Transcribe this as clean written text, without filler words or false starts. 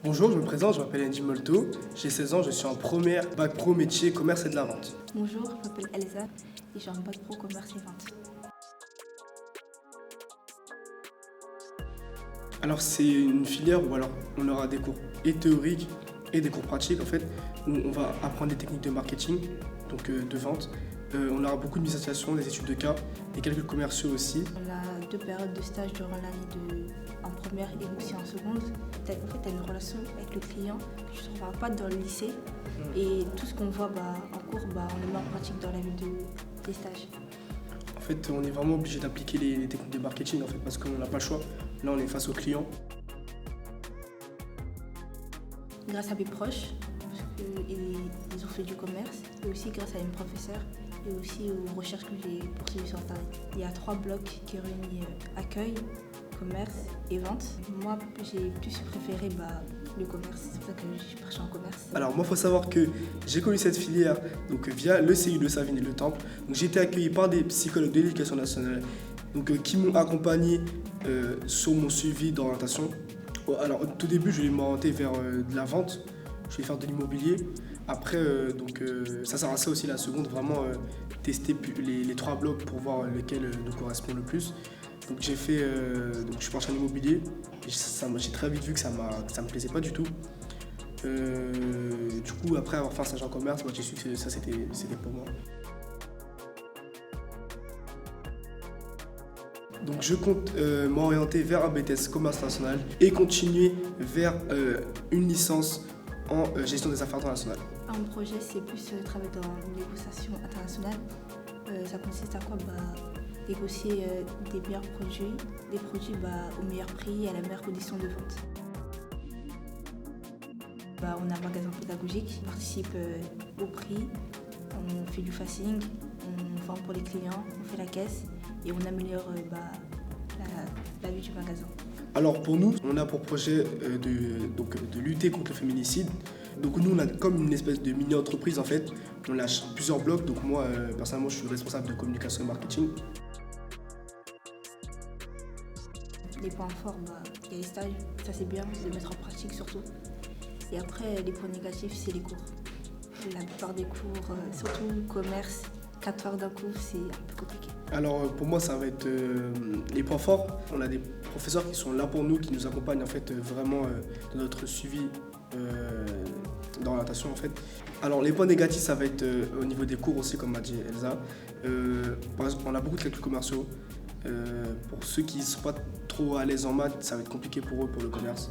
Bonjour, je me présente, je m'appelle Andy Molto, j'ai 16 ans, je suis en première bac pro métier commerce et de la vente. Bonjour, je m'appelle Elsa et j'ai un bac pro commerce et vente. Alors c'est une filière où alors on aura des cours et théoriques et des cours pratiques en fait, où on va apprendre des techniques de marketing, donc de vente. On aura beaucoup de mise en situation, des études de cas et quelques commerciaux aussi. On a 2 périodes de stage durant l'année en première et aussi en seconde. En fait, tu as une relation avec le client que tu ne trouveras pas dans le lycée. Et tout ce qu'on voit en cours, on le met en pratique dans la vie des stages. En fait, on est vraiment obligé d'appliquer les techniques de marketing en fait, parce qu'on n'a pas le choix. Là, on est face aux clients. Grâce à mes proches, parce qu'ils ont fait du commerce, et aussi grâce à mes professeurs, et aussi aux recherches que j'ai poursuivies sur Internet. Il y a 3 blocs qui réunissent accueil, commerce et vente. Moi, j'ai plus préféré le commerce, c'est pour ça que je suis partie en commerce. Alors moi, il faut savoir que j'ai connu cette filière donc, via le CI de Savines et le Temple. Donc, j'ai été accueilli par des psychologues de l'éducation nationale donc, qui m'ont accompagné sur mon suivi d'orientation. Alors au tout début, je vais m'orienter vers de la vente, je vais faire de l'immobilier. Après, ça sert à ça aussi la seconde, vraiment tester les 3 blocs pour voir lequel nous correspond le plus. Donc j'ai fait, je suis parti en immobilier et j'ai très vite vu que ça me plaisait pas du tout. Du coup, après avoir fait un stage en commerce, j'ai su que ça c'était pour moi. Donc je compte m'orienter vers un BTS commerce international et continuer vers une licence en gestion des affaires internationales. Un projet, c'est plus travailler dans une négociation internationale. Ça consiste à quoi? Négocier des meilleurs produits, des produits au meilleur prix et à la meilleure condition de vente. On a un magasin pédagogique, on participe au prix, on fait du facing, on forme pour les clients, on fait la caisse et on améliore la vie du magasin. Alors pour nous, on a pour projet de lutter contre le féminicide. Donc nous, on a comme une espèce de mini-entreprise en fait. On a plusieurs blocs, donc moi personnellement je suis responsable de communication et marketing. Les points forts, il y a les stages, ça c'est bien, de mettre en pratique surtout. Et après, les points négatifs, c'est les cours. La plupart des cours, surtout commerce, 4 heures d'un cours, c'est un peu compliqué. Alors pour moi, ça va être les points forts. On a des professeurs qui sont là pour nous, qui nous accompagnent en fait vraiment dans notre suivi d'orientation en fait. Alors les points négatifs, ça va être au niveau des cours aussi, comme m'a dit Elsa. Par exemple, on a beaucoup de calculs commerciaux. Pour ceux qui ne sont pas trop à l'aise en maths, ça va être compliqué pour eux pour le commerce.